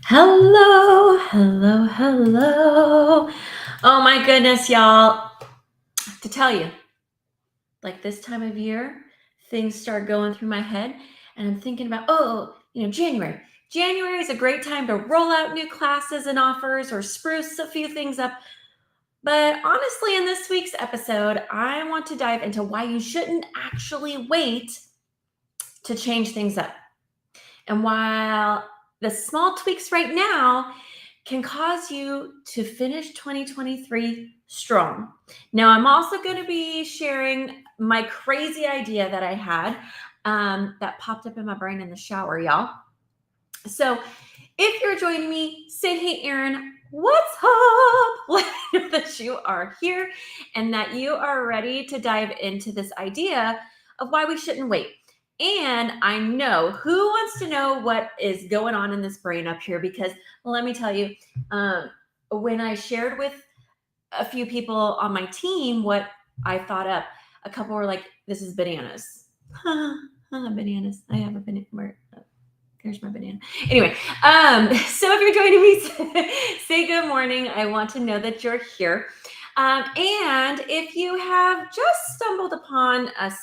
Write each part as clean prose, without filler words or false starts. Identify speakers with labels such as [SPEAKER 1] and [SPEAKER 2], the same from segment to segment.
[SPEAKER 1] Hello, hello, hello. Oh my goodness, y'all. To tell you, like this time of year, things start going through my head, and I'm thinking about, January. January is a great time to roll out new classes and offers or spruce a few things up. But honestly, in this week's episode, I want to dive into why you shouldn't actually wait to change things up. And while the small tweaks right now can cause you to finish 2023 strong. Now, I'm also going to be sharing my crazy idea that I had that popped up in my brain in the shower, y'all. So, if you're joining me, say, hey, Erin, what's up? Let that you are here and that you are ready to dive into this idea of why we shouldn't wait. And I know who wants to know what is going on in this brain up here, because let me tell you, when I shared with a few people on my team what I thought up, a couple were like, this is bananas. Bananas. I have a banana. Here's my banana. Anyway, so if you're joining me, say good morning. I want to know that you're here. And if you have just stumbled upon us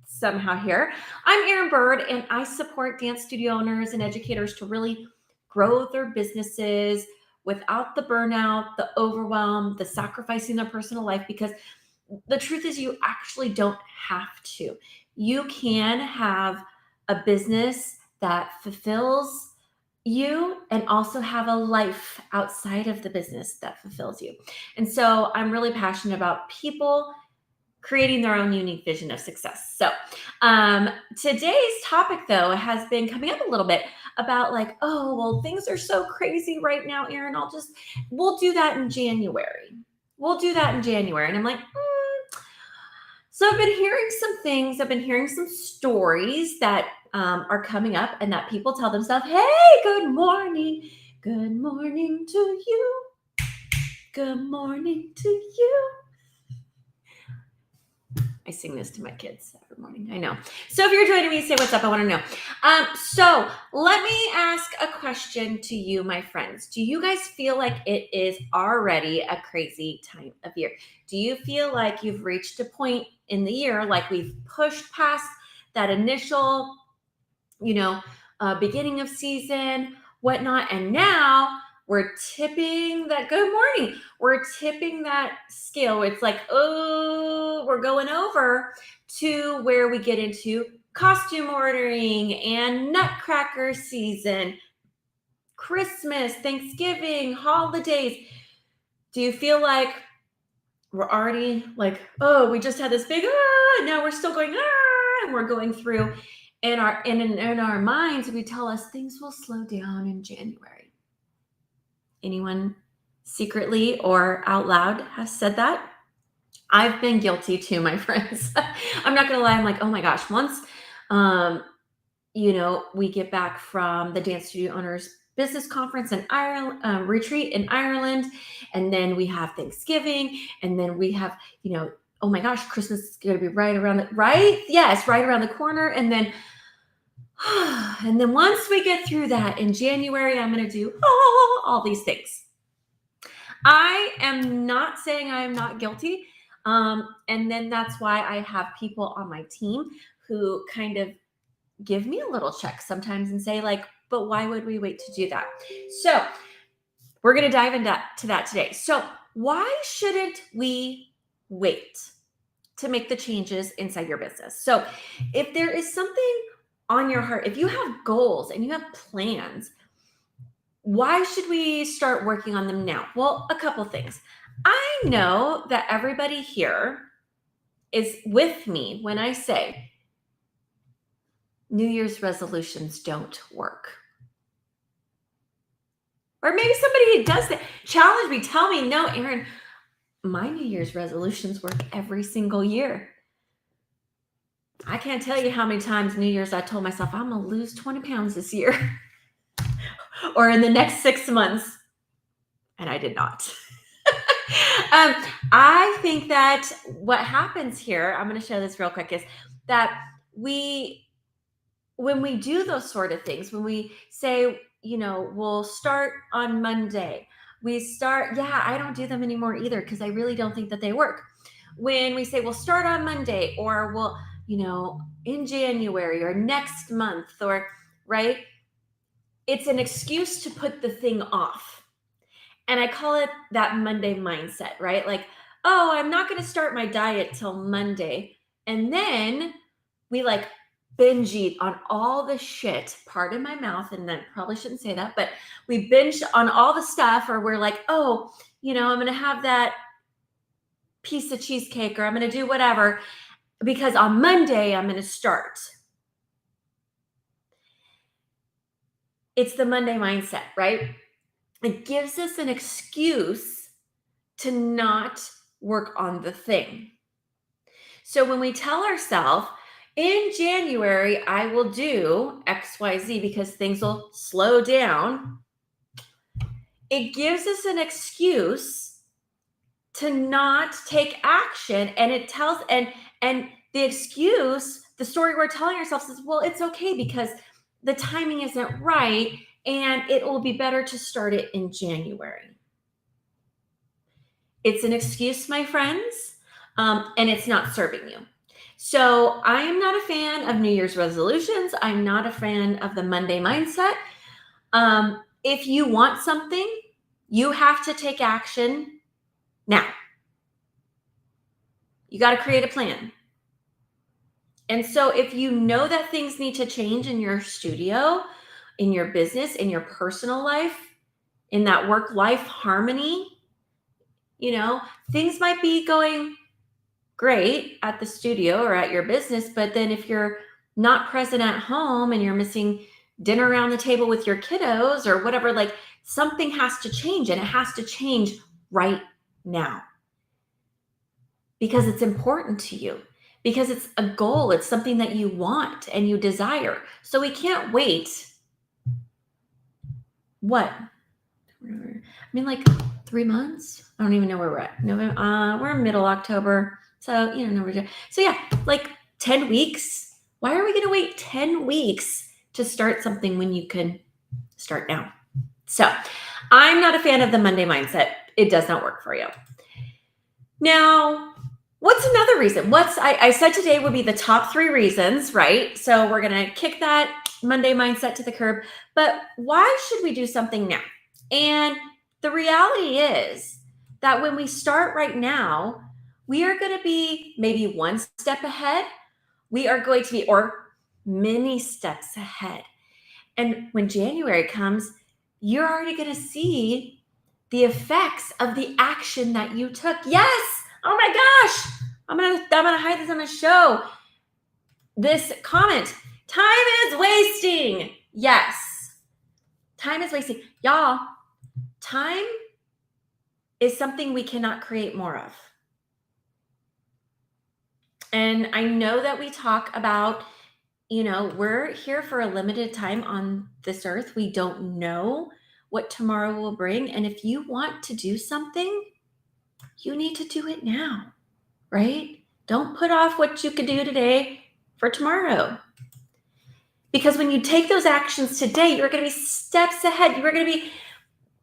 [SPEAKER 1] somehow here, I'm Erin Bird, and I support dance studio owners and educators to really grow their businesses without the burnout, the overwhelm, the sacrificing their personal life, because the truth is you actually don't have to. You can have a business that fulfills you and also have a life outside of the business that fulfills you. And so I'm really passionate about people creating their own unique vision of success. So today's topic, though, has been coming up a little bit about like, oh, well, things are so crazy right now, Erin. We'll do that in January. We'll do that in January. And I'm like, So I've been hearing some things. I've been hearing some stories that are coming up and that people tell themselves, hey, good morning. Good morning to you. Good morning to you. I sing this to my kids every morning. I know. So if you're joining me, say what's up. I want to know. So let me ask a question to you, my friends. Do you guys feel like it is already a crazy time of year? Do you feel like you've reached a point in the year, like we've pushed past that initial, beginning of season, whatnot, and now we're tipping that good morning. We're tipping that scale. It's like, oh, we're going over to where we get into costume ordering and nutcracker season, Christmas, Thanksgiving, holidays. Do you feel like we're already like, oh, we just had this big, now we're still going, and we're going through. In our minds, we tell us things will slow down in January. Anyone secretly or out loud has said that? I've been guilty too, my friends. I'm not gonna lie. I'm like, oh my gosh. Once, we get back from the Dance Studio Owners Business Conference in Ireland, retreat in Ireland, and then we have Thanksgiving, and then we have, oh my gosh, Christmas is gonna be right around right around the corner, and then. And then once we get through that in January, I'm going to do all these things. I am not saying I am not guilty. And then that's why I have people on my team who kind of give me a little check sometimes and say, like, but why would we wait to do that? So we're going to dive into that today. So why shouldn't we wait to make the changes inside your business? So if there is something on your heart, if you have goals and you have plans, why should we start working on them now? Well, a couple things. I know that everybody here is with me when I say New Year's resolutions don't work. Or maybe somebody who does that challenge me, tell me, no, Erin, my New Year's resolutions work every single year. I can't tell you how many times New Year's I told myself I'm going to lose 20 pounds this year or in the next 6 months. And I did not. I think that what happens here, I'm going to show this real quick, is that when we do those sort of things, when we say, we'll start on Monday. I don't do them anymore either because I really don't think that they work. When we say we'll start on Monday or we'll, in January or next month or, right? It's an excuse to put the thing off. And I call it that Monday mindset, right? Like, oh, I'm not going to start my diet till Monday. And then we like binge eat on all the shit, pardon my mouth, and I probably shouldn't say that, but we binge on all the stuff, or we're like, oh, I'm going to have that piece of cheesecake, or I'm going to do whatever, because on Monday I'm going to start. It's the Monday mindset, right? It gives us an excuse to not work on the thing. So when we tell ourselves, in January, I will do XYZ because things will slow down, it gives us an excuse to not take action. And it tells, and the excuse, the story we're telling ourselves is, well, it's okay because the timing isn't right and it will be better to start it in January. It's an excuse, my friends, and it's not serving you. So I am not a fan of New Year's resolutions. I'm not a fan of the Monday mindset. If you want something, you have to take action now. You got to create a plan. And so if you know that things need to change in your studio, in your business, in your personal life, in that work-life harmony, things might be going great at the studio or at your business, but then if you're not present at home and you're missing dinner around the table with your kiddos or whatever, like something has to change, and it has to change right now because it's important to you, because it's a goal, it's something that you want and you desire. So we can't wait. What? I mean, like 3 months? I don't even know where we're at. November. We're in middle October. So, November. So yeah, like 10 weeks. Why are we going to wait 10 weeks to start something when you can start now? So I'm not a fan of the Monday mindset. It does not work for you. Now, what's another reason? I said today would be the top 3 reasons, right? So we're going to kick that Monday mindset to the curb. But why should we do something now? And the reality is that when we start right now, we are going to be maybe one step ahead. We are going to be, or many steps ahead. And when January comes, you're already going to see the effects of the action that you took. Yes. Oh my gosh. I'm gonna hide this on the show. This comment, time is wasting. Yes. Time is wasting. Y'all, time is something we cannot create more of. And I know that we talk about, we're here for a limited time on this earth. We don't know what tomorrow will bring. And if you want to do something, you need to do it now, right? Don't put off what you could do today for tomorrow. Because when you take those actions today, you're going to be steps ahead. You're going to be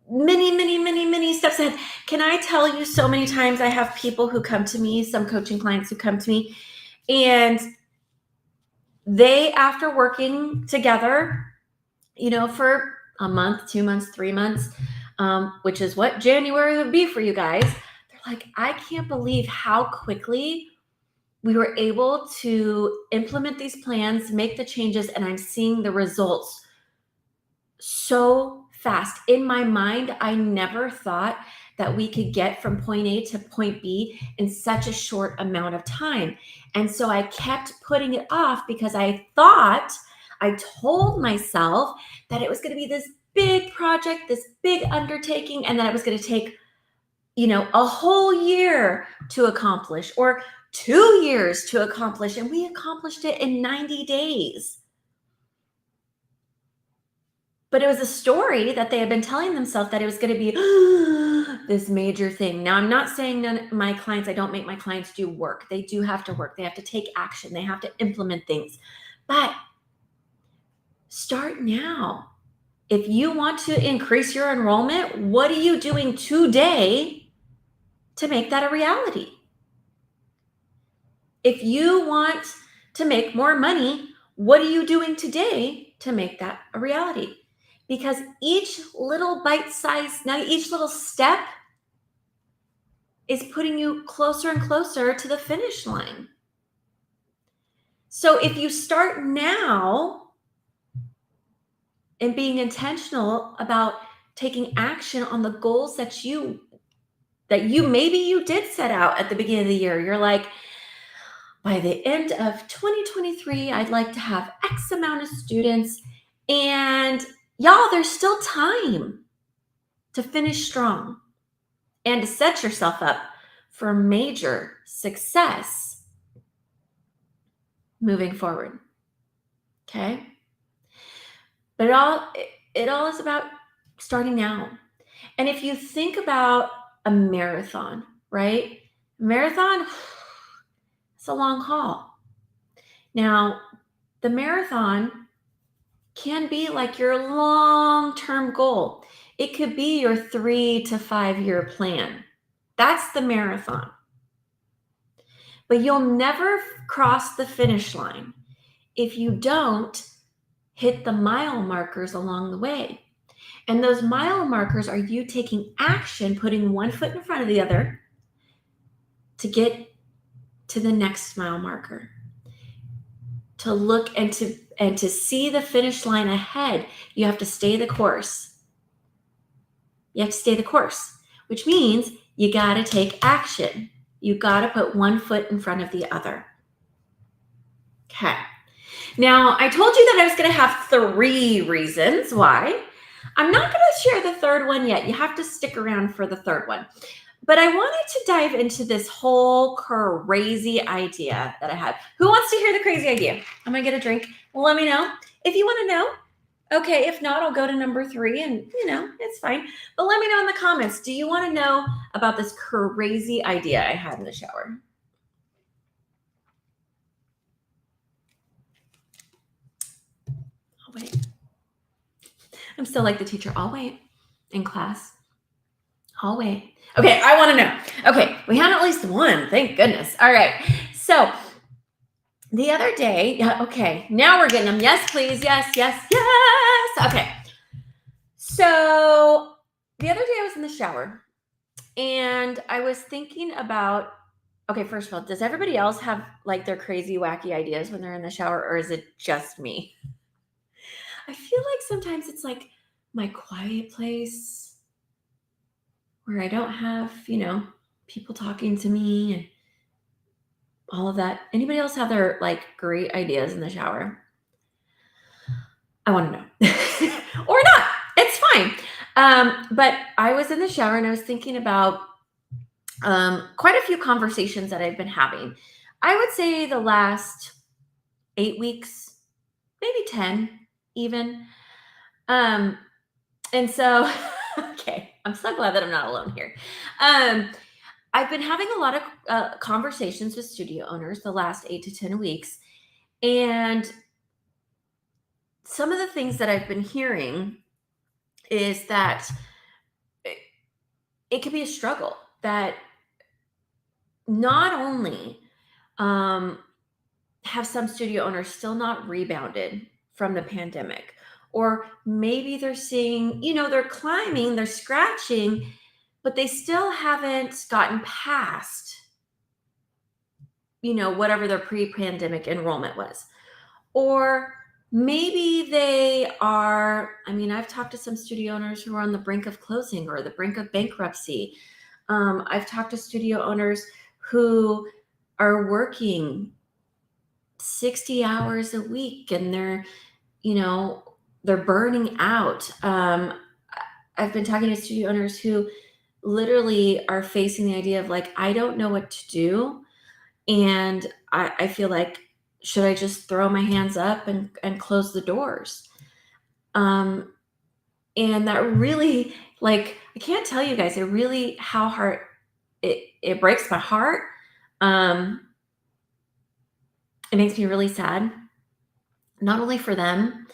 [SPEAKER 1] many, many, many, many steps ahead. Can I tell you, so many times I have people who come to me, some coaching clients who come to me, and they, after working together, for a month, 2 months, 3 months, which is what January would be for you guys, they're like, I can't believe how quickly we were able to implement these plans, make the changes, and I'm seeing the results so fast. In my mind, I never thought that we could get from point A to point B in such a short amount of time. And so I kept putting it off because I told myself that it was going to be this big project, this big undertaking, and that it was going to take, a whole year to accomplish, or 2 years to accomplish. And we accomplished it in 90 days. But it was a story that they had been telling themselves that it was going to be this major thing. Now, I'm not saying I don't make my clients do work. They do have to work. They have to take action. They have to implement things. But start now. If you want to increase your enrollment, what are you doing today to make that a reality? If you want to make more money, what are you doing today to make that a reality? Because each little each little step is putting you closer and closer to the finish line. So if you start now and being intentional about taking action on the goals that you maybe you did set out at the beginning of the year, you're like, by the end of 2023, I'd like to have X amount of students. And y'all, there's still time to finish strong and to set yourself up for major success moving forward. Okay? But it all is about starting now. And if you think about a marathon, right? Marathon, it's a long haul. Now, the marathon can be like your long-term goal. It could be your 3 to 5 year plan. That's the marathon. But you'll never cross the finish line if you don't hit the mile markers along the way. And those mile markers are you taking action, putting one foot in front of the other to get to the next mile marker. To look and to see the finish line ahead, you have to stay the course. You have to stay the course, which means you got to take action. You got to put one foot in front of the other. Okay. Now, I told you that I was going to have 3 reasons why. I'm not going to share the third one yet. You have to stick around for the third one. But I wanted to dive into this whole crazy idea that I had. Who wants to hear the crazy idea? I'm going to get a drink. Let me know. If you want to know, okay. If not, I'll go to number 3 and, it's fine. But let me know in the comments. Do you want to know about this crazy idea I had in the shower? I'll wait. I'm still like the teacher. I'll wait in class. I'll wait. Okay, I want to know. Okay, we had at least one. Thank goodness. All right. So the other day, okay, now we're getting them. Yes, please. Yes, yes, yes. Okay. So the other day I was in the shower and I was thinking about, okay, first of all, does everybody else have like their crazy, wacky ideas when they're in the shower, or is it just me? I feel like sometimes it's like my quiet place where I don't have, people talking to me and all of that. Anybody else have their like great ideas in the shower? I want to know. Or not. It's fine. But I was in the shower and I was thinking about quite a few conversations that I've been having. I would say the last 8 weeks, maybe 10 even. And so, okay, I'm so glad that I'm not alone here. I've been having a lot of conversations with studio owners the last 8 to 10 weeks. And some of the things that I've been hearing is that it can be a struggle, that not only have some studio owners still not rebounded from the pandemic, or maybe they're seeing, they're climbing, they're scratching, but they still haven't gotten past, whatever their pre-pandemic enrollment was. Or maybe they are, I've talked to some studio owners who are on the brink of closing or the brink of bankruptcy. I've talked to studio owners who are working 60 hours a week and they're burning out. I've been talking to studio owners who literally are facing the idea of like, I don't know what to do. And I feel like, should I just throw my hands up and close the doors? And that really, like, I can't tell you guys, how hard it breaks my heart. It makes me really sad, not only for them,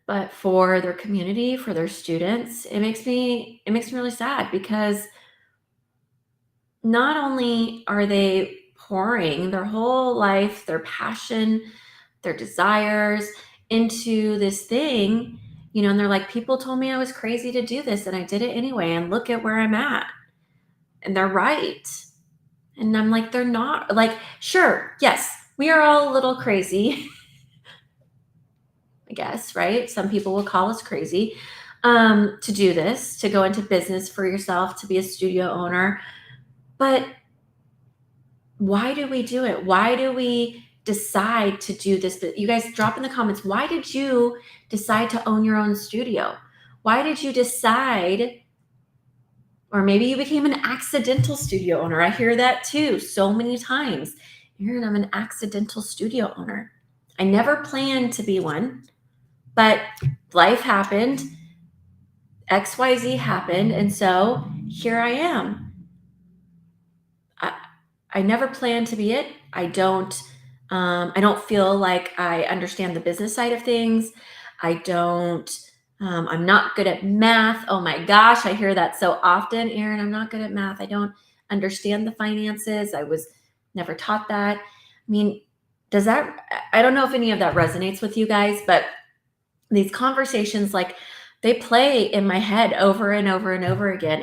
[SPEAKER 1] But for their community, for their students, it makes me really sad because not only are they pouring their whole life, their passion, their desires into this thing, and they're like, people told me I was crazy to do this and I did it anyway. And look at where I'm at. And they're right. And I'm like, they're not like, sure, yes, we are all a little crazy, I guess, right? Some people will call us crazy to do this, to go into business for yourself, to be a studio owner. But why do we do it? Why do we decide to do this? You guys drop in the comments. Why did you decide to own your own studio? Why did you decide, or maybe you became an accidental studio owner? I hear that too so many times. Aaron, I'm an accidental studio owner. I never planned to be one, but life happened. XYZ happened. And so here I am. I never planned to be it. I don't feel like I understand the business side of things. I'm not good at math. Oh my gosh, I hear that so often. Aaron, I'm not good at math. I don't understand the finances. I was never taught that. I mean, I don't know if any of that resonates with you guys, but these conversations, like, they play in my head over and over and over again.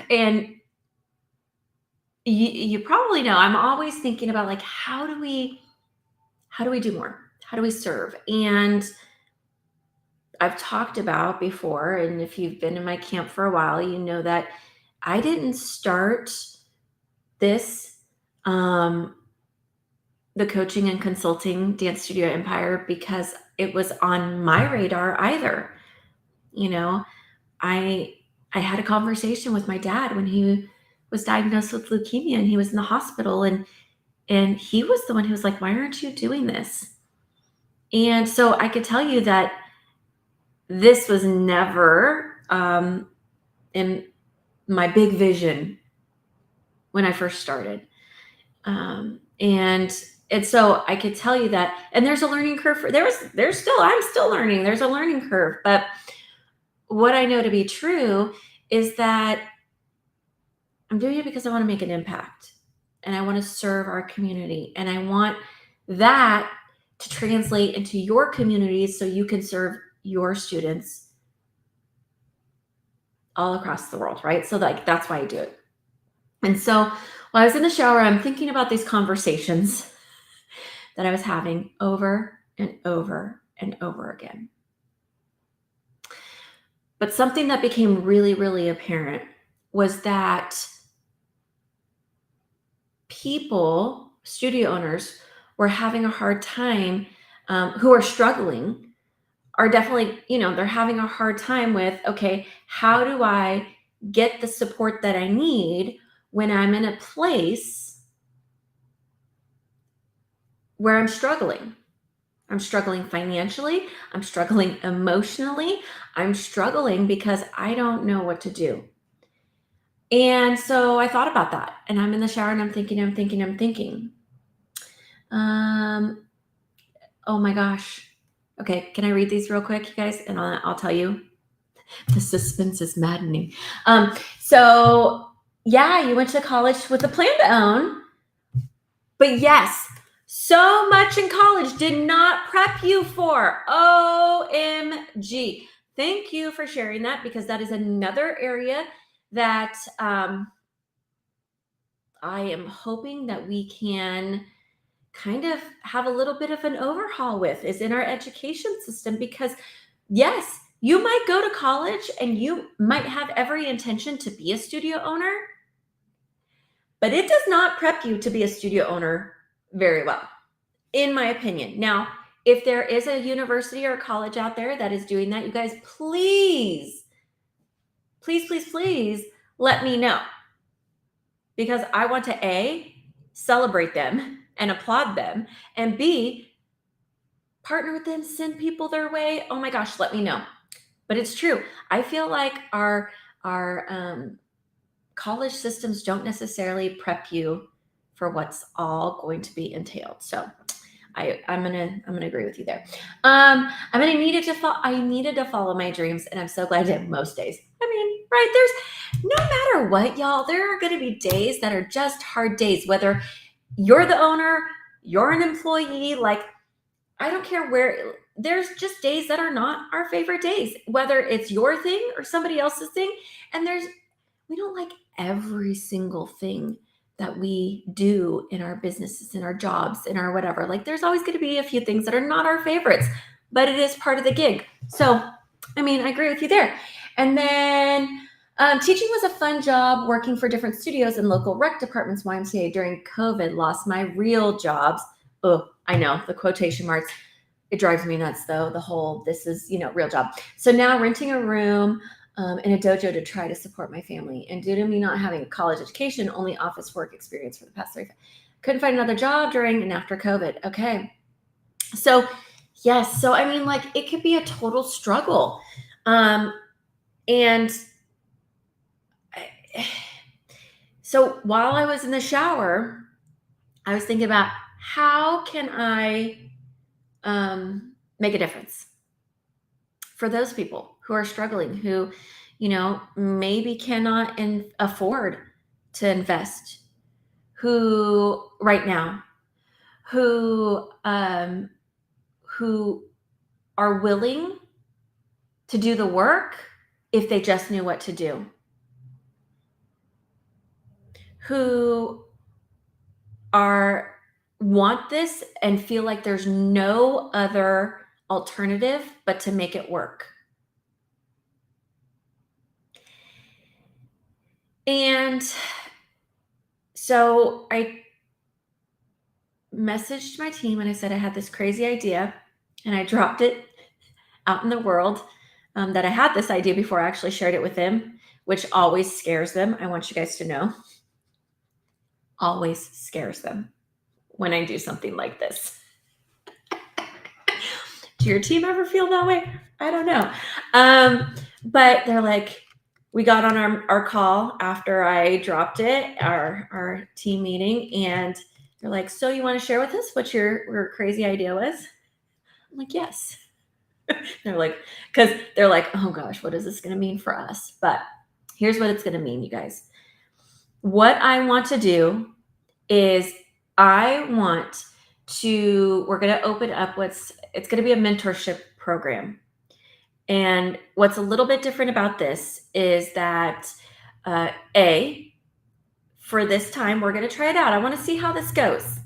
[SPEAKER 1] And you probably know I'm always thinking about, like, how do we do more? How do we serve? And I've talked about before, and if you've been in my camp for a while, you know that I didn't start this, the coaching and consulting dance studio empire because it was on my radar either. I had a conversation with my dad when he was diagnosed with leukemia and he was in the hospital, and he was the one who was like, why aren't you doing this? And so I could tell you that this was never in my big vision when I first started. And so I could tell you that, and there's a learning curve I'm still learning. There's a learning curve, but what I know to be true is that I'm doing it because I want to make an impact and I want to serve our community, and I want that to translate into your communities so you can serve your students all across the world, right? So that's why I do it. And so while I was in the shower, I'm thinking about these conversations that I was having over and over and over again. But something that became really, really apparent was that people, studio owners, were having a hard time, who are struggling, are definitely, they're having a hard time with, okay, how do I get the support that I need when I'm in a place where I'm struggling? I'm struggling financially. I'm struggling emotionally. I'm struggling because I don't know what to do. And so I thought about that, and I'm in the shower and I'm thinking. Oh my gosh. Okay, can I read these real quick, you guys? And I'll tell you. The suspense is maddening. So yeah, you went to college with a plan to own, but yes, so much in college did not prep you for. OMG. Thank you for sharing that, because that is another area that I am hoping that we can kind of have a little bit of an overhaul with, is in our education system. Because yes, you might go to college and you might have every intention to be a studio owner, but it does not prep you to be a studio owner very well, in my opinion. Now, if there is a university or a college out there that is doing that, you guys, please, please, please, please let me know, because I want to A, celebrate them and applaud them, and B, partner with them, send people their way. Oh my gosh, let me know. But it's true. I feel like our college systems don't necessarily prep you for what's all going to be entailed. So I'm gonna agree with you there. I needed to follow my dreams, and I'm so glad I did most days. I mean, right? There's no matter what, y'all, there are gonna be days that are just hard days, whether you're the owner, you're an employee, like I don't care where, there's just days that are not our favorite days, whether it's your thing or somebody else's thing. And we don't like every single thing that we do in our businesses, in our jobs, in our whatever. Like there's always going to be a few things that are not our favorites, but it is part of the gig. So, I mean, I agree with you there. And then teaching was a fun job. Working for different studios and local rec departments, YMCA during COVID, lost my real jobs. Oh, I know the quotation marks. It drives me nuts though. The whole, this is, real job. So now renting a room in a dojo to try to support my family. And due to me not having a college education, only office work experience for the past 3, couldn't find another job during and after COVID. Okay. So yes. So, I mean, like it could be a total struggle. And so while I was in the shower, I was thinking about how can I make a difference for those people who are struggling, who, maybe cannot afford to invest, who right now, who are willing to do the work if they just knew what to do, who want this and feel like there's no other alternative but to make it work. And so I messaged my team and I said I had this crazy idea, and I dropped it out in the world that I had this idea before I actually shared it with them, which always scares them. I want you guys to know, always scares them when I do something like this. Do your team ever feel that way? I don't know. But they're like, we got on our call after I dropped it, our team meeting, and they're like, so you want to share with us what your crazy idea was? I'm like, yes. They're like, because they're like, oh gosh, what is this going to mean for us? But here's what it's going to mean, you guys. What I want to do is we're going to open up it's going to be a mentorship program. And what's a little bit different about this is that, for this time, we're going to try it out. I want to see how this goes.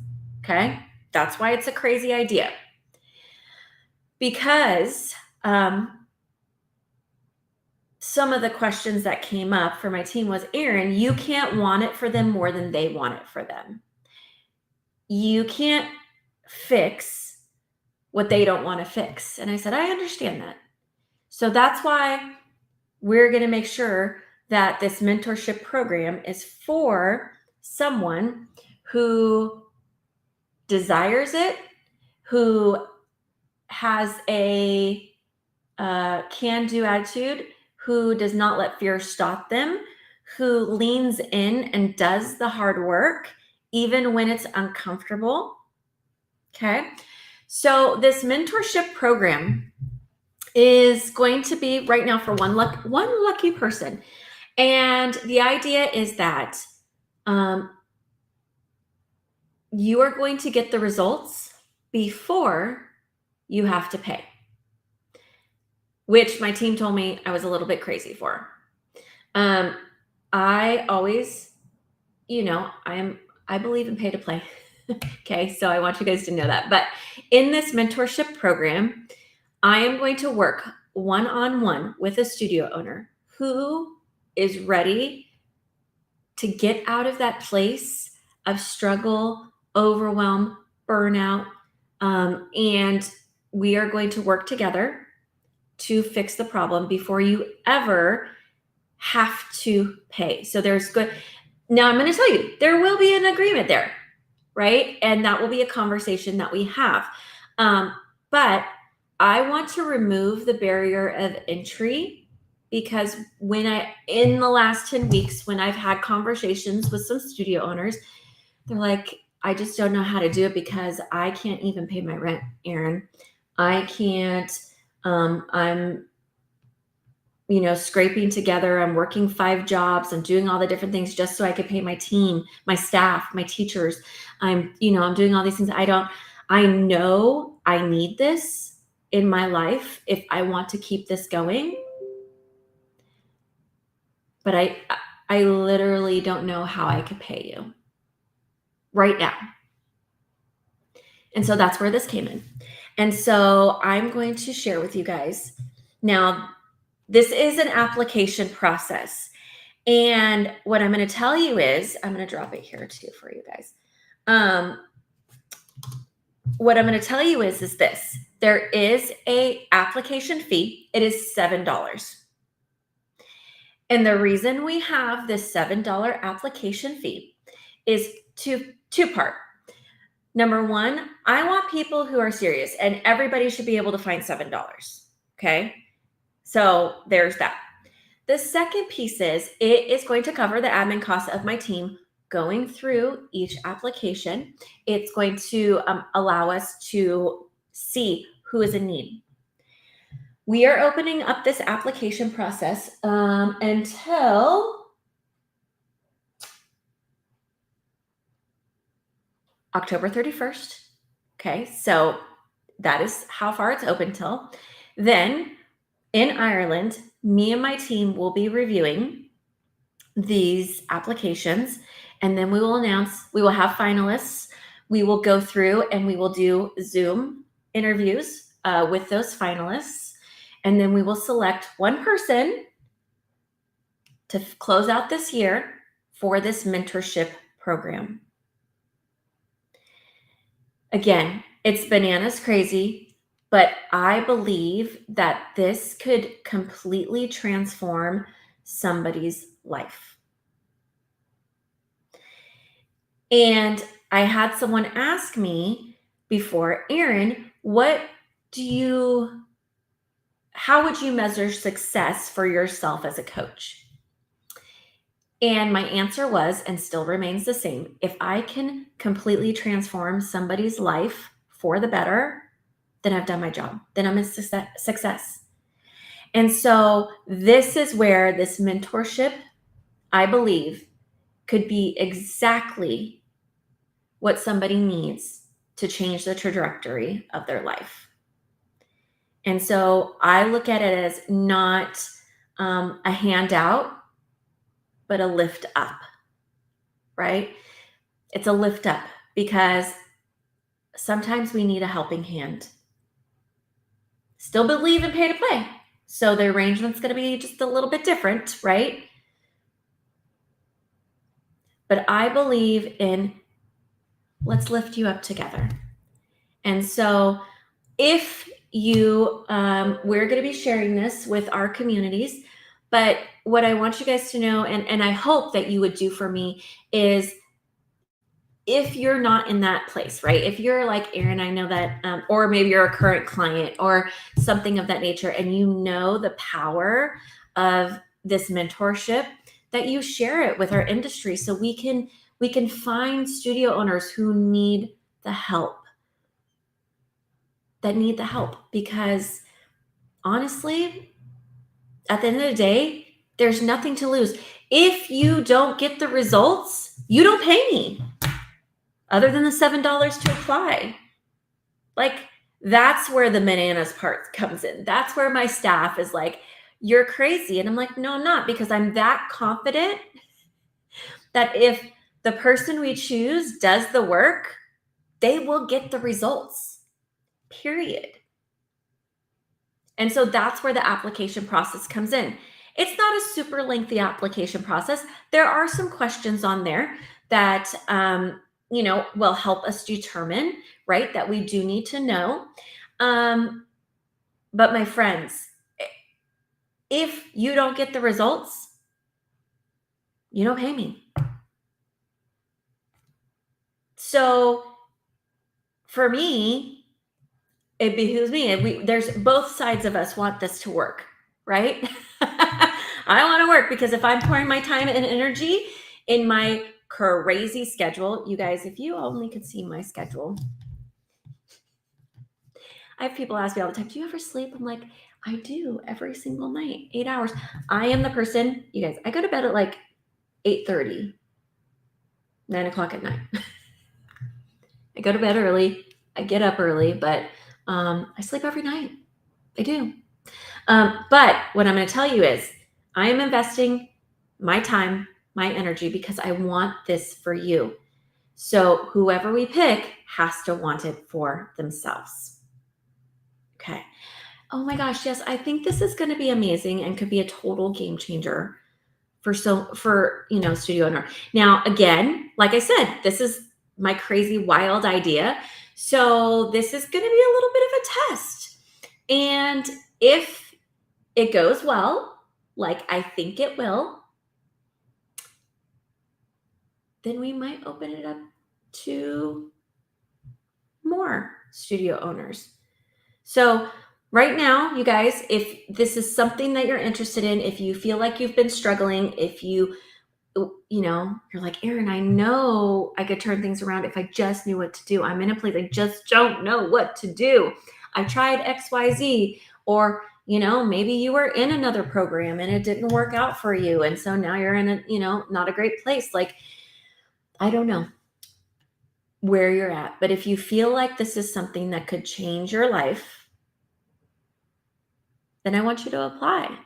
[SPEAKER 1] Okay. That's why it's a crazy idea. Because some of the questions that came up for my team was, Erin, you can't want it for them more than they want it for them. You can't fix what they don't want to fix. And I said, I understand that. So that's why we're going to make sure that this mentorship program is for someone who desires it, who has a can-do attitude, who does not let fear stop them, who leans in and does the hard work, even when it's uncomfortable. Okay. So this mentorship program is going to be right now for one lucky person. And the idea is that you are going to get the results before you have to pay, which my team told me I was a little bit crazy for. I always, I believe in pay to play. Okay. So I want you guys to know that. But in this mentorship program, I am going to work one-on-one with a studio owner who is ready to get out of that place of struggle, overwhelm, burnout. And we are going to work together to fix the problem before you ever have to pay. So now I'm going to tell you, there will be an agreement there, right? And that will be a conversation that we have. But I want to remove the barrier of entry, because in the last 10 weeks, when I've had conversations with some studio owners, they're like, I just don't know how to do it because I can't even pay my rent, Aaron. I can't, I'm, scraping together. I'm working 5 jobs. I'm doing all the different things just so I could pay my team, my staff, my teachers. I'm doing all these things. I know I need this in my life if I want to keep this going. But I literally don't know how I could pay you right now. And so that's where this came in. And so I'm going to share with you guys. Now, this is an application process. And what I'm going to tell you is, I'm going to drop it here too for you guys. What I'm going to tell you is this. There is a application fee. It is $7. And the reason we have this $7 application fee is two-part. Number one, I want people who are serious, and everybody should be able to find $7. Okay. So there's that. The second piece is it is going to cover the admin costs of my team going through each application. It's going to allow us to see who is in need. We are opening up this application process until October 31st. Okay, so that is how far it's open till. Then in Ireland, me and my team will be reviewing these applications, and then we will have finalists. We will go through and we will do Zoom interviews with those finalists. And then we will select one person to close out this year for this mentorship program. Again, it's bananas crazy, but I believe that this could completely transform somebody's life. And I had someone ask me before, Aaron, how would you measure success for yourself as a coach? And my answer was, and still remains the same, if I can completely transform somebody's life for the better, then I've done my job. Then I'm a success. And so this is where this mentorship, I believe, could be exactly what somebody needs to change the trajectory of their life. And so I look at it as not a handout, but a lift up, right? It's a lift up because sometimes we need a helping hand. Still believe in pay to play. So the arrangement's going to be just a little bit different, right? But I believe in let's lift you up together. And so if you, we're going to be sharing this with our communities, but what I want you guys to know, and I hope that you would do for me is if you're not in that place, right? If you're like, Aaron, I know that, or maybe you're a current client or something of that nature, and you know the power of this mentorship, that you share it with our industry so we can find studio owners who need the help, because honestly, at the end of the day, there's nothing to lose. If you don't get the results, you don't pay me other than the $7 to apply. Like, that's where the bananas part comes in. That's where my staff is like, you're crazy. And I'm like, no, I'm not, because I'm that confident that if the person we choose does the work, they will get the results, period. And so that's where the application process comes in. It's not a super lengthy application process. There are some questions on there that, will help us determine, right, that we do need to know. But my friends, if you don't get the results, you don't pay me. So for me, it behooves me. There's both sides of us want this to work, right? I want to work because if I'm pouring my time and energy in my crazy schedule. You guys, if you only could see my schedule. I have people ask me all the time, do you ever sleep? I'm like, I do every single night, 8 hours. I am the person, you guys, I go to bed at like 8:30, 9 o'clock at night. I go to bed early. I get up early, but I sleep every night. I do. But what I'm going to tell you is I am investing my time, my energy, because I want this for you. So whoever we pick has to want it for themselves. Okay. Oh my gosh, yes, I think this is going to be amazing and could be a total game changer for studio owner. Now, again, like I said, this is my crazy wild idea. So this is going to be a little bit of a test. And if it goes well, like I think it will, then we might open it up to more studio owners. So right now, you guys, if this is something that you're interested in, if you feel like you've been struggling, if you're like, Erin, I know I could turn things around if I just knew what to do. I'm in a place I just don't know what to do. I tried XYZ, or maybe you were in another program and it didn't work out for you, and so now you're in a not a great place. Like, I don't know where you're at, but if you feel like this is something that could change your life, then I want you to apply.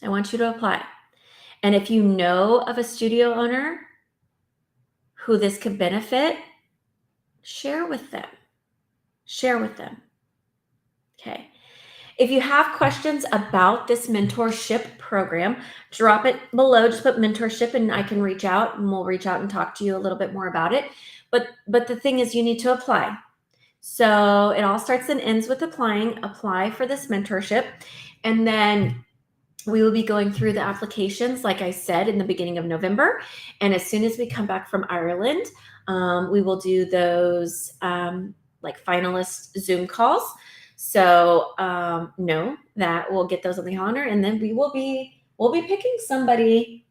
[SPEAKER 1] I want you to apply. And if you know of a studio owner who this could benefit, share with them. Share with them. Okay. If you have questions about this mentorship program, drop it below. Just put mentorship and I can reach out, and we'll reach out and talk to you a little bit more about it. But the thing is, you need to apply. So it all starts and ends with applying. Apply for this mentorship. And then we will be going through the applications, like I said, in the beginning of November. And as soon as we come back from Ireland, we will do those like finalist Zoom calls. So know that we'll get those on the calendar, and then we'll be picking somebody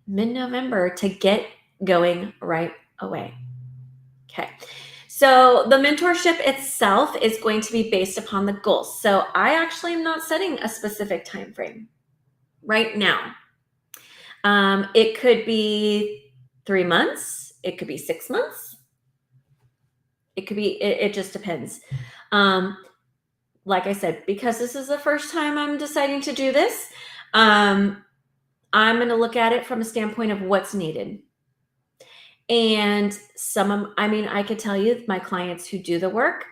[SPEAKER 1] mid-November to get going right away. Okay. So the mentorship itself is going to be based upon the goals. So I actually am not setting a specific time frame right now. It could be 3 months. It could be 6 months. It could be, it just depends. Like I said, because this is the first time I'm deciding to do this, I'm going to look at it from a standpoint of what's needed. And I could tell you my clients who do the work,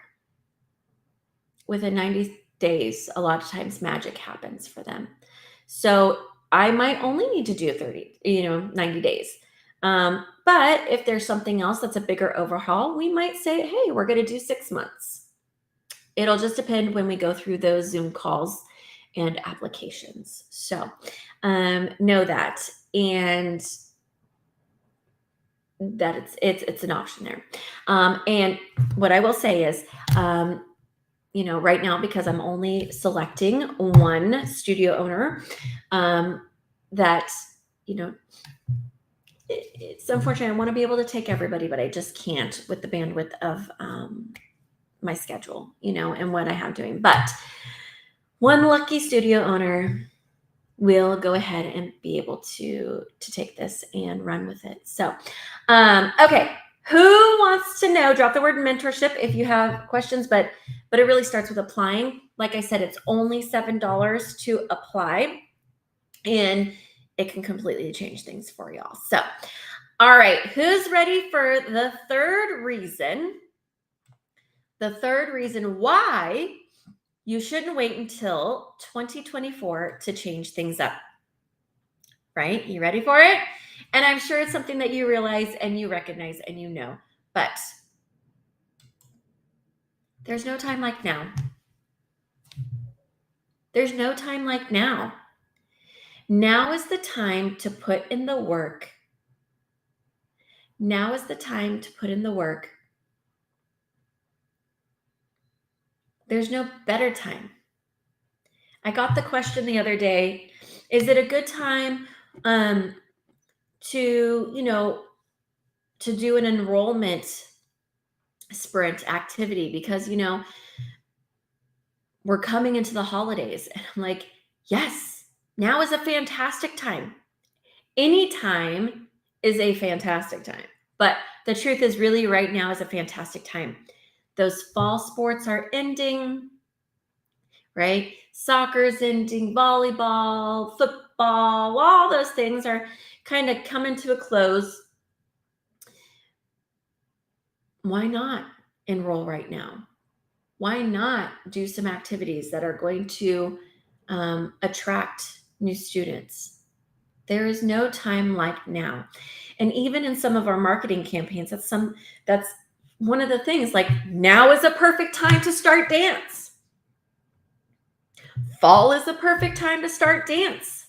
[SPEAKER 1] within 90 days, a lot of times magic happens for them. So I might only need to do 90 days. But if there's something else that's a bigger overhaul, we might say, hey, we're going to do 6 months. It'll just depend when we go through those Zoom calls and applications. So know that. And that it's an option there. And what I will say is, right now, because I'm only selecting one studio owner, that, it's unfortunate. I want to be able to take everybody, but I just can't with the bandwidth of my schedule, and what I have doing. But one lucky studio owner will go ahead and be able to take this and run with it. So, okay. Who wants to know? Drop the word mentorship if you have questions, but it really starts with applying. Like I said, it's only $7 to apply, and it can completely change things for y'all. So, all right, who's ready for the third reason? The third reason why you shouldn't wait until 2024 to change things up. Right? You ready for it? And I'm sure it's something that you realize and you recognize and but there's no time like now. There's no time like now. Now is the time to put in the work. Now is the time to put in the work. There's no better time. I got the question the other day, is it a good time to, to do an enrollment sprint activity because, we're coming into the holidays. And I'm like, yes, now is a fantastic time. Any time is a fantastic time. But the truth is, really, right now is a fantastic time. Those fall sports are ending, right? Soccer's ending, volleyball, football, all those things are kind of coming to a close. Why not enroll right now? Why not do some activities that are going to attract new students? There is no time like now. And even in some of our marketing campaigns, that's one of the things, like, now is a perfect time to start dance. Fall is the perfect time to start dance.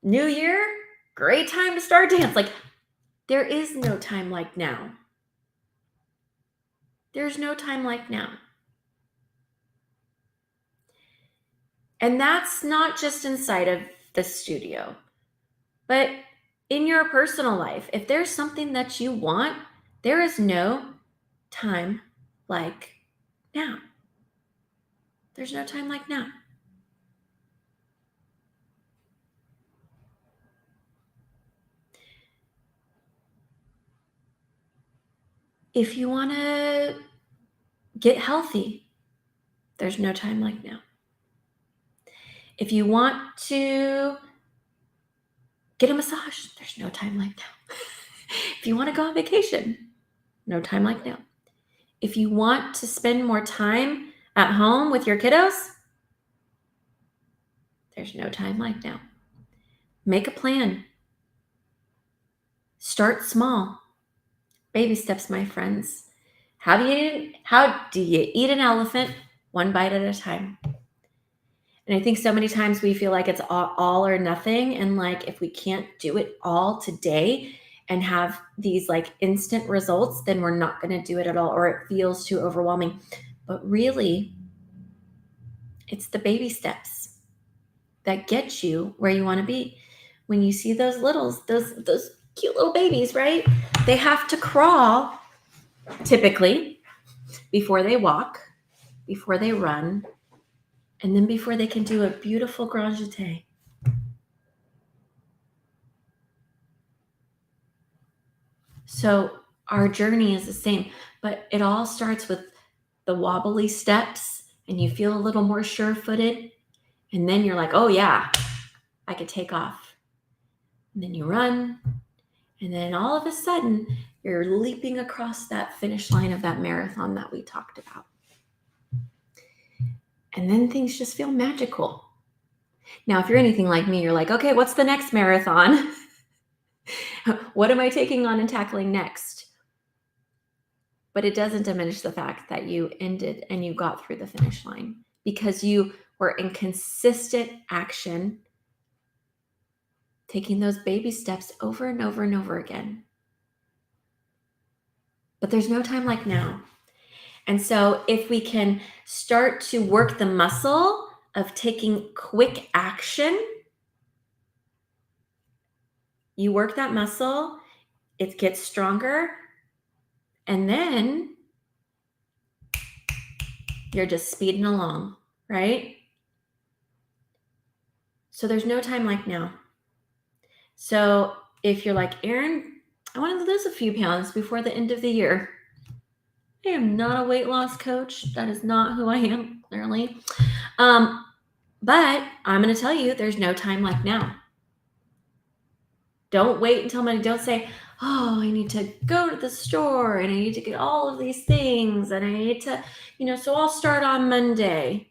[SPEAKER 1] New year, great time to start dance. Like, there is no time like now. There's no time like now. And that's not just inside of the studio, but in your personal life. If there's something that you want, there is no time like now. There's no time like now. If you want to get healthy, there's no time like now. If you want to get a massage, there's no time like now. If you want to go on vacation, no time like now. If you want to spend more time at home with your kiddos, there's no time like now. Make a plan. Start small. Baby steps, my friends. How do you eat an elephant? One bite at a time. And I think so many times we feel like it's all or nothing. And like, if we can't do it all today and have these like instant results, then we're not going to do it at all, or it feels too overwhelming. But really, it's the baby steps that get you where you want to be. When you see those those cute little babies, right? They have to crawl typically before they walk, before they run, and then before they can do a beautiful grand jeté. So our journey is the same, but it all starts with the wobbly steps, and you feel a little more sure-footed, and then you're like, oh yeah, I could take off. And then you run, and then all of a sudden, you're leaping across that finish line of that marathon that we talked about. And then things just feel magical. Now, if you're anything like me, you're like, okay, what's the next marathon? What am I taking on and tackling next? But it doesn't diminish the fact that you ended and you got through the finish line because you were in consistent action, taking those baby steps over and over and over again. But there's no time like now. And so if we can start to work the muscle of taking quick action, you work that muscle, it gets stronger, and then you're just speeding along, right? So there's no time like now. So if you're like, Erin, I want to lose a few pounds before the end of the year. I am not a weight loss coach. That is not who I am, clearly. But I'm going to tell you, there's no time like now. Don't wait until Monday. Don't say, oh, I need to go to the store and I need to get all of these things and I need to, so I'll start on Monday.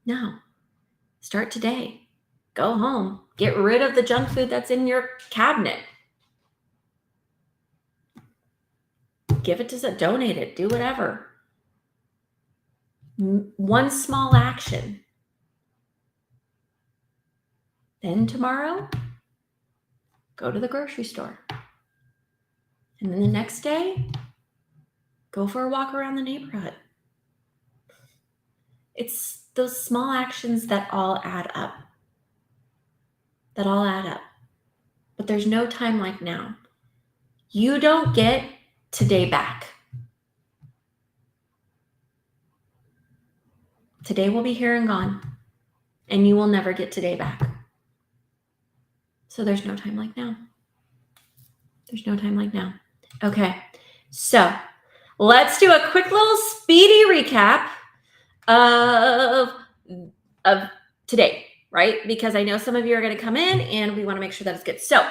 [SPEAKER 1] No, start today. Go home. Get rid of the junk food that's in your cabinet. Give it to donate it, do whatever. One small action. Then tomorrow, go to the grocery store. And then the next day, go for a walk around the neighborhood. It's those small actions that all add up. That all add up. But there's no time like now. You don't get today back. Today will be here and gone, and you will never get today back. So there's no time like now. There's no time like now. Okay, so let's do a quick little speedy recap of today, right? Because I know some of you are going to come in and we want to make sure that it's good. So,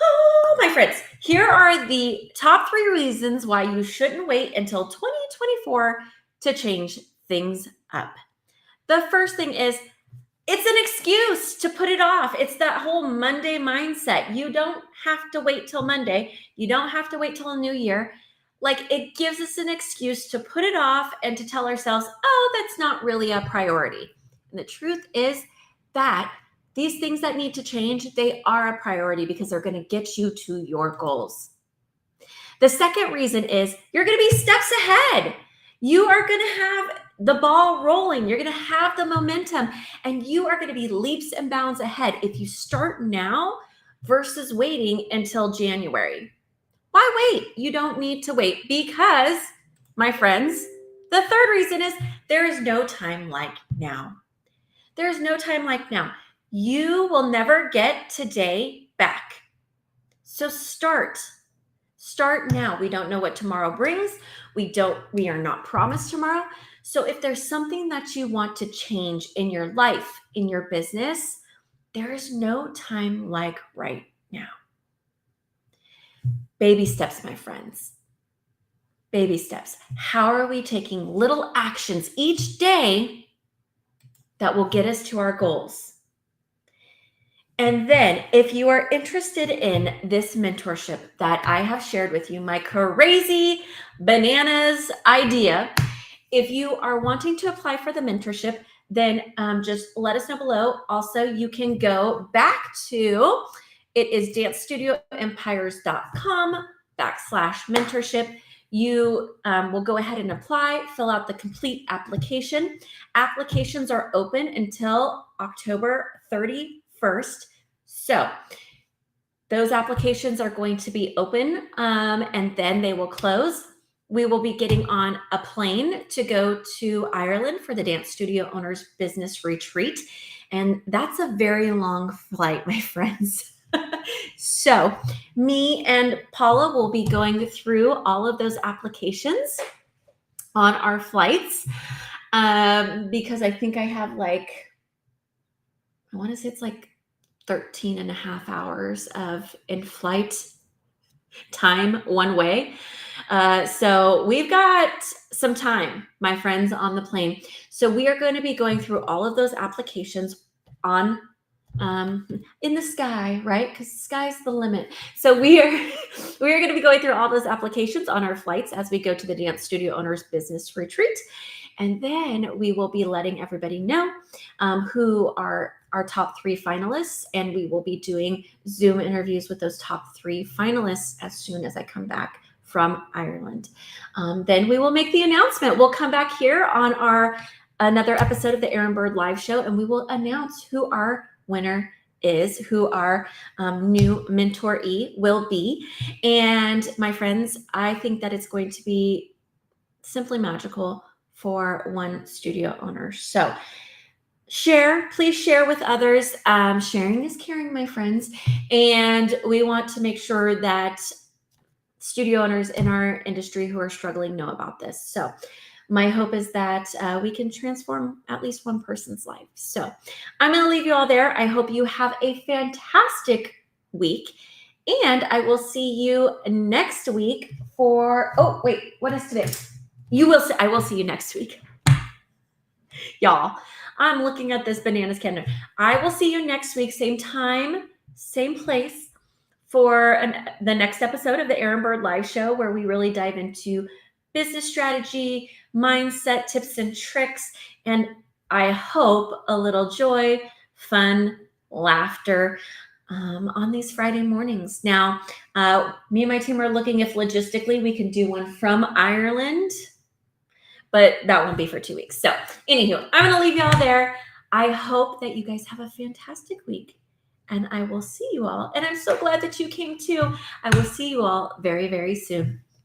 [SPEAKER 1] oh, my friends, here are the top 3 reasons why you shouldn't wait until 2024 to change things up. The first thing is, it's an excuse to put it off. It's that whole Monday mindset. You don't have to wait till Monday. You don't have to wait till a new year. Like, it gives us an excuse to put it off and to tell ourselves, oh, that's not really a priority. And the truth is that these things that need to change, they are a priority because they're going to get you to your goals. The second reason is you're going to be steps ahead. You are going to have the ball rolling. You're going to have the momentum, and you are going to be leaps and bounds ahead if you start now versus waiting until January. Why wait? You don't need to wait because, my friends, the third reason is there is no time like now. There is no time like now. You will never get today back. So start now. We don't know what tomorrow brings. We are not promised tomorrow. So if there's something that you want to change in your life, in your business, there is no time like right now. Baby steps, my friends. Baby steps. How are we taking little actions each day that will get us to our goals? And then if you are interested in this mentorship that I have shared with you, my crazy bananas idea, if you are wanting to apply for the mentorship, then just let us know below. Also, you can go back to, it is dancestudioempires.com/mentorship. You will go ahead and apply, fill out the complete application. Applications are open until October 31st. So those applications are going to be open and then they will close. We will be getting on a plane to go to Ireland for the Dance Studio Owners Business Retreat. And that's a very long flight, my friends. So me and Paula will be going through all of those applications on our flights because I think I have I want to say it's 13 and a half hours of in-flight time one way. So we've got some time, my friends, on the plane. So we are going to be going through all of those applications on in the sky, right? Because the sky's the limit. So we are going to be going through all those applications on our flights as we go to the Dance Studio Owners Business Retreat. And then we will be letting everybody know who are our top 3 finalists. And we will be doing Zoom interviews with those top 3 finalists as soon as I come back from Ireland. Then we will make the announcement. We'll come back here on another episode of the Aaron Bird Live Show, and we will announce who our winner is, who our new mentoree will be. And my friends, I think that it's going to be simply magical for one studio owner. So please share with others. Sharing is caring, my friends. And we want to make sure that studio owners in our industry who are struggling know about this. So my hope is that we can transform at least one person's life. So I'm going to leave you all there. I hope you have a fantastic week. And I will see you next week for, oh, wait, what is today? I will see you next week. Y'all, I'm looking at this bananas calendar. I will see you next week, same time, same place, for the next episode of the Aaron Bird Live Show, where we really dive into business strategy, mindset, tips and tricks, and I hope a little joy, fun, laughter on these Friday mornings. Now, me and my team are looking if logistically we can do one from Ireland, but that won't be for 2 weeks. So anywho, I'm going to leave y'all there. I hope that you guys have a fantastic week, and I will see you all. And I'm so glad that you came too. I will see you all very, very soon.